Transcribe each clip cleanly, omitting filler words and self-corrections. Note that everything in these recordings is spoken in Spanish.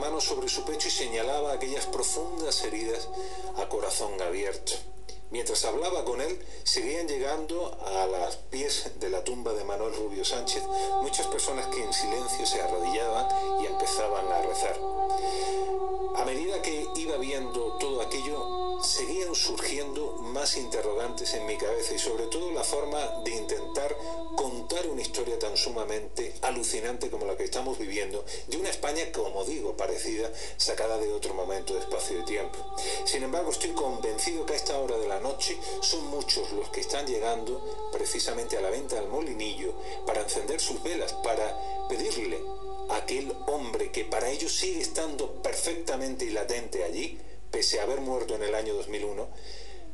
mano sobre su pecho y señalaba aquellas profundas heridas a corazón abierto. Mientras hablaba con él, seguían llegando a los pies de la tumba de Manuel Rubio Sánchez muchas personas que en silencio se arrodillaban y empezaban a rezar. A medida que iba viendo todo aquello, seguían surgiendo más interrogantes en mi cabeza y sobre todo la forma de intentar contar una historia tan sumamente alucinante como la que estamos viviendo, de una España, como digo, parecida, sacada de otro momento de espacio y tiempo. Sin embargo, estoy convencido que a esta hora de la noche son muchos los que están llegando precisamente a la venta del Molinillo para encender sus velas, para pedirle a aquel hombre que para ellos sigue estando perfectamente y latente allí, pese a haber muerto en el año 2001,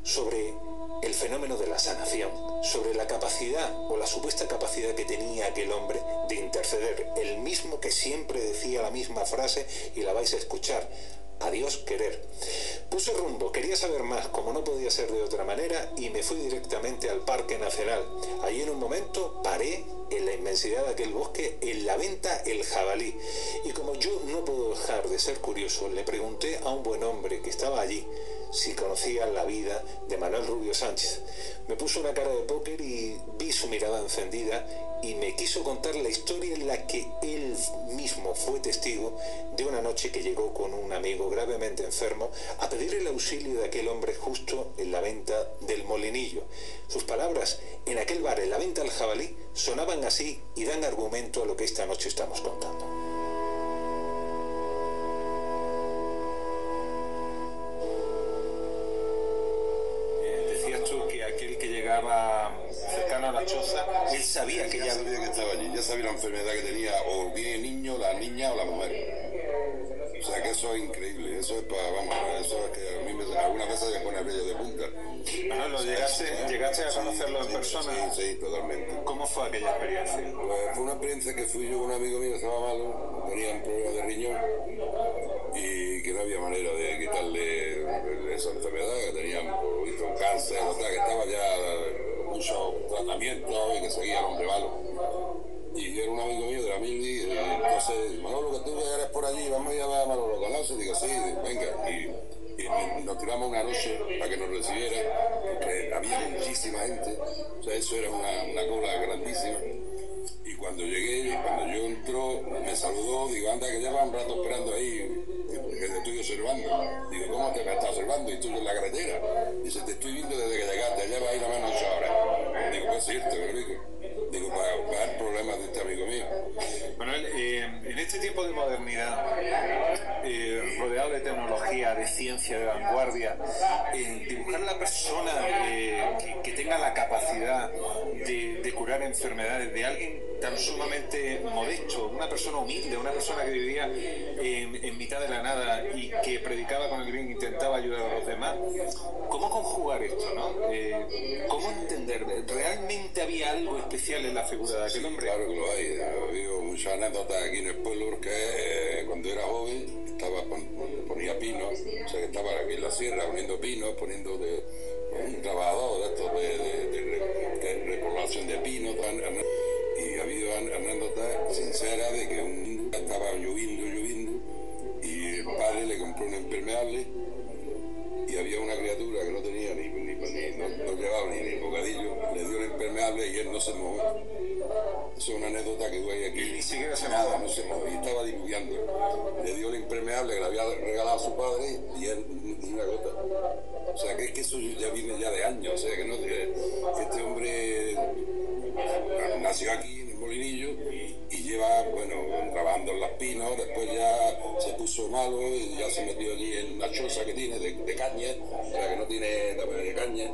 sobre el fenómeno de la sanación, sobre la capacidad o la supuesta capacidad que tenía aquel hombre de interceder, el mismo que siempre decía la misma frase y la vais a escuchar: a Dios querer. Puse rumbo, quería saber más, como no podía ser de otra manera, y me fui directamente al Parque Nacional. Allí en un momento paré en la inmensidad de aquel bosque, en la venta El Jabalí, y como yo no puedo dejar de ser curioso, le pregunté a un buen hombre que estaba allí si conocía la vida de Manuel Rubio Sánchez. Me puso una cara de póker y vi su mirada encendida y me quiso contar la historia en la que él mismo fue testigo de una noche que llegó con un amigo gravemente enfermo a pedir el auxilio de aquel hombre justo en la venta del Molinillo. Sus palabras en aquel bar, en la venta del Jabalí, sonaban así y dan argumento a lo que esta noche estamos contando. Cercano a la choza, él sabía que ya sabía que estaba allí, ya sabía la enfermedad que tenía, o bien el niño, la niña o la mujer. O sea que eso es increíble, eso es para, vamos, eso es que a mí algunas veces me pone el vello de punta. Bueno, ¿llegaste a conocerlo en persona? Sí, totalmente. ¿Cómo fue aquella experiencia? Pues fue una experiencia que fui yo con un amigo mío que estaba malo, tenía un problema de riñón y que no había manera de quitarle esa enfermedad, que tenía un cáncer, o sea, que estaba ya mucho tratamiento y que seguía el hombre malo. Y era un amigo mío de la Mili, entonces, Manolo, que tú eres por allí, vamos a llamar a Manolo, ¿lo conoces? Digo, sí, venga. Y nos tiramos una noche para que nos recibiera, porque había muchísima gente, o sea, eso era una cola grandísima. Y cuando llegué, cuando yo entró, me saludó, digo, anda, que lleva un rato esperando ahí, que te estoy observando. Digo, ¿cómo te me estás observando? Y tú en la carretera. Dice, te estoy viendo desde que llegaste, lleva ahí la mano 8 horas. Digo, pues es cierto, me lo digo. Digo, para dar problemas de este amigo mío. Manuel, en este tiempo de modernidad, rodeado de tecnología, de ciencia, de vanguardia, dibujar a la persona que tenga la capacidad de curar enfermedades de alguien tan sumamente modesto, una persona humilde, una persona que vivía en mitad de la nada y que predicaba con el bien, intentaba ayudar a los demás. ¿Cómo conjugar esto, no? ¿Cómo entender? ¿Realmente había algo especial en la figura de aquel hombre? Claro que lo hay. Ha habido muchas anécdotas aquí en el pueblo porque cuando era joven ponía pinos, o sea que estaba aquí en la sierra poniendo pinos, poniendo un trabajador de estos de repoblación de pinos, y ha habido anécdotas sinceras de que un día estaba lloviendo y el padre le compró un impermeable y había una criatura que no tenía no llevaba ni bocadillo, le dio el impermeable y él no se mojó. Eso es una anécdota que hay aquí. Ni siquiera se nada, no se mojó. Y estaba dibujando. Le dio el impermeable que le había regalado a su padre y él ni una gota. O sea, que es que eso ya viene ya de años. O sea, que este hombre nació aquí en el Molinillo y lleva, bueno, trabajando en las pinos. Después ya se puso malo y ya se metió allí en una choza que tiene de caña. O sea, que no tiene de caña.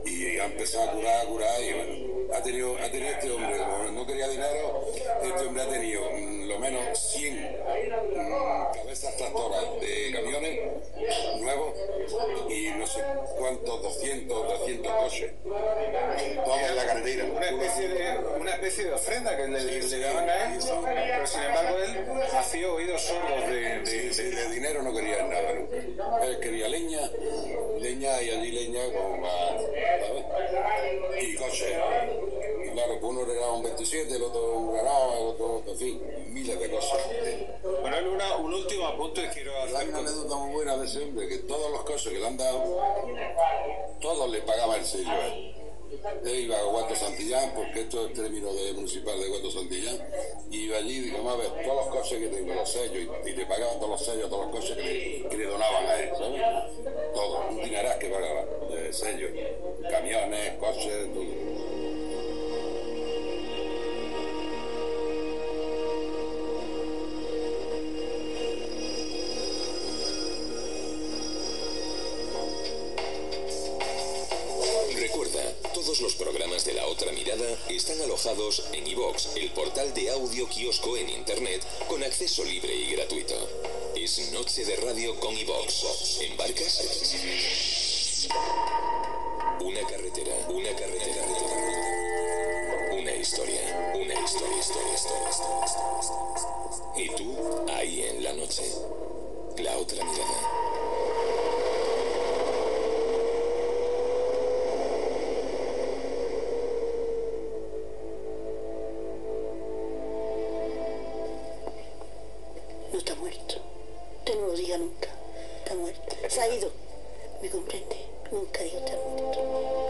Y ha empezado a curar y bueno, ha tenido este hombre, como no quería dinero, este hombre ha tenido lo menos 100 cabezas tractoras de camiones nuevos y no sé cuántos, 200 coches, todos en la carretera. Una especie de ofrenda que le daban a él, pero sin embargo él hacía oídos sordos de dinero, no quería nada nunca. Él quería leña y allí leña como y coches. Y claro, uno regalaba un 27, el otro un ganado, el otro, en fin, miles de cosas. Bueno, Manuel, un último apunte que quiero hacer. Hay una anécdota muy buena de ese hombre, que todos los coches que le han dado, todos le pagaba el sello a él. Él iba a Guato Santillán, porque esto es término de municipal de Guato Santillán, y iba allí y digo, vamos a ver, todos los coches que tengo, los sellos, y le pagaban todos los sellos, todos los coches que le donaban a él, ¿sabes? Todo, un dineral que pagaba, sellos, camiones, coches, todo. Todos los programas de La Otra Mirada están alojados en iVox, el portal de audio kiosco en internet con acceso libre y gratuito. Es Noche de Radio con iVox. ¿Embarcas? Una carretera. Una historia. Y tú, ahí en la noche. La Otra Mirada. Nunca, está muerto, se ha ido, ¿me comprende? Nunca digo está muerto,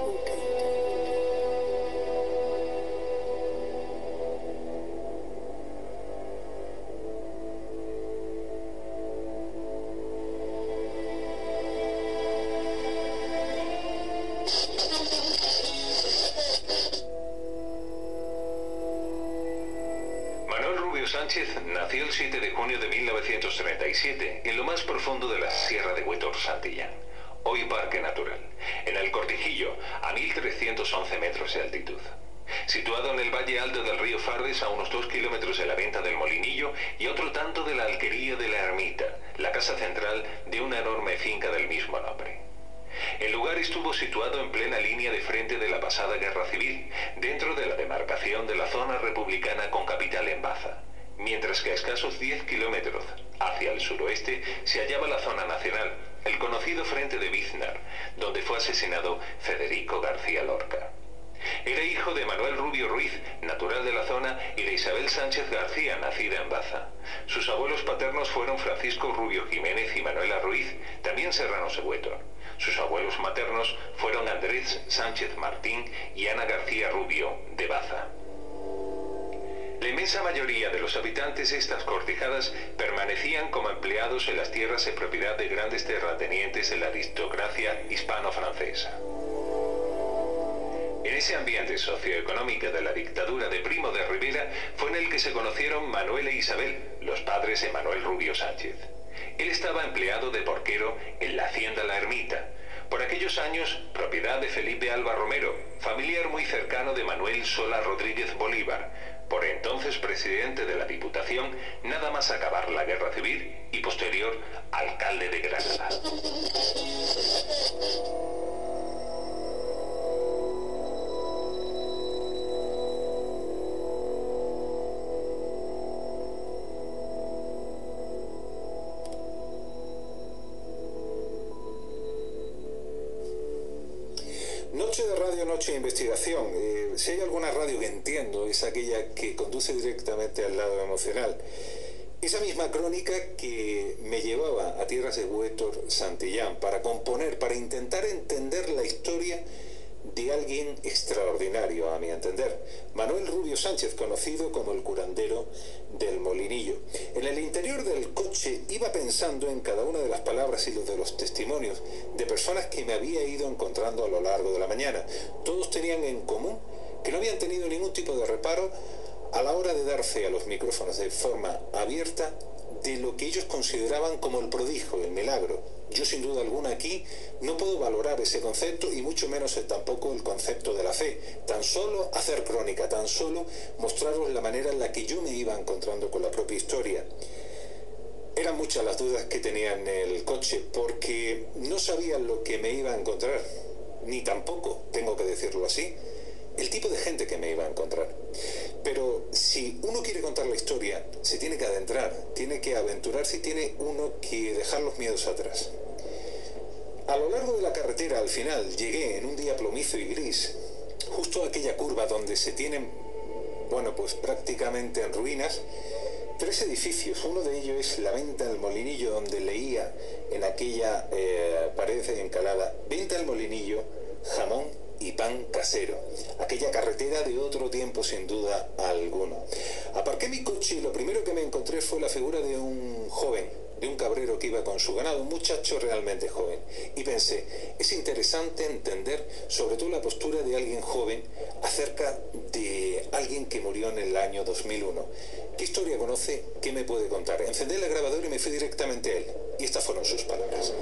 nunca digo está Manuel Rubio Sánchez nació el 7 de junio de 1937 en lo más profundo de la Sierra de Huetor Santillán, hoy Parque Natural, en el Cortijillo, a 1311 metros de altitud. Situado en el valle alto del río Fardes, a unos 2 kilómetros de la venta del Molinillo y otro tanto de la alquería de la Ermita, la casa central de una enorme finca del mismo nombre. El lugar estuvo situado en plena línea de frente de la pasada Guerra Civil, dentro de la demarcación de la zona republicana con capital en Baza, mientras que a escasos 10 kilómetros hacia el suroeste se hallaba la zona nacional, el conocido Frente de Biznar, donde fue asesinado Federico García Lorca. Era hijo de Manuel Rubio Ruiz, natural de la zona, y de Isabel Sánchez García, nacida en Baza. Sus abuelos paternos fueron Francisco Rubio Jiménez y Manuela Ruiz, también serranos de Huetor. Sus abuelos maternos fueron Andrés Sánchez Martín y Ana García Rubio, de Baza. La inmensa mayoría de los habitantes de estas cortijadas permanecían como empleados en las tierras en propiedad de grandes terratenientes de la aristocracia hispano-francesa. En ese ambiente socioeconómico de la dictadura de Primo de Rivera fue en el que se conocieron Manuel e Isabel, los padres de Manuel Rubio Sánchez. Él estaba empleado de porquero en la hacienda La Ermita, por aquellos años propiedad de Felipe Alba Romero, familiar muy cercano de Manuel Sola Rodríguez Bolívar, por entonces presidente de la Diputación, nada más acabar la Guerra Civil y posterior alcalde de Granada. Noche de radio, noche de investigación. Si hay alguna radio que entiendo, es aquella que conduce directamente al lado emocional. Esa misma crónica que me llevaba a tierras de Huetor Santillán para componer, para intentar entender la historia de alguien extraordinario, a mi entender. Manuel Rubio Sánchez, conocido como el curandero del Molinillo. En el interior del coche iba pensando en cada una de las palabras y de los testimonios de personas que me había ido encontrando a lo largo de la mañana. Todos tenían en común que no habían tenido ningún tipo de reparo a la hora de dar fe a los micrófonos de forma abierta de lo que ellos consideraban como el prodigio, el milagro. Yo sin duda alguna aquí no puedo valorar ese concepto y mucho menos tampoco el concepto de la fe. Tan solo hacer crónica, tan solo mostraros la manera en la que yo me iba encontrando con la propia historia. Eran muchas las dudas que tenía en el coche porque no sabía lo que me iba a encontrar, ni tampoco, tengo que decirlo así, el tipo de gente que me iba a encontrar. Pero si uno quiere contar la historia, se tiene que adentrar, tiene que aventurarse y tiene uno que dejar los miedos atrás. A lo largo de la carretera, al final, llegué en un día plomizo y gris, justo a aquella curva donde se tienen, bueno, pues prácticamente en ruinas, 3 edificios. Uno de ellos es la venta del Molinillo, donde leía en aquella pared encalada: venta al Molinillo, jamón y pan casero. Aquella carretera de otro tiempo, sin duda alguna. Aparqué mi coche y lo primero que me encontré fue la figura de un joven, de un cabrero que iba con su ganado, un muchacho realmente joven. Y pensé, es interesante entender sobre todo la postura de alguien joven acerca de alguien que murió en el año 2001. ¿Qué historia conoce? ¿Qué me puede contar? Encendí la grabadora y me fui directamente a él. Y estas fueron sus palabras.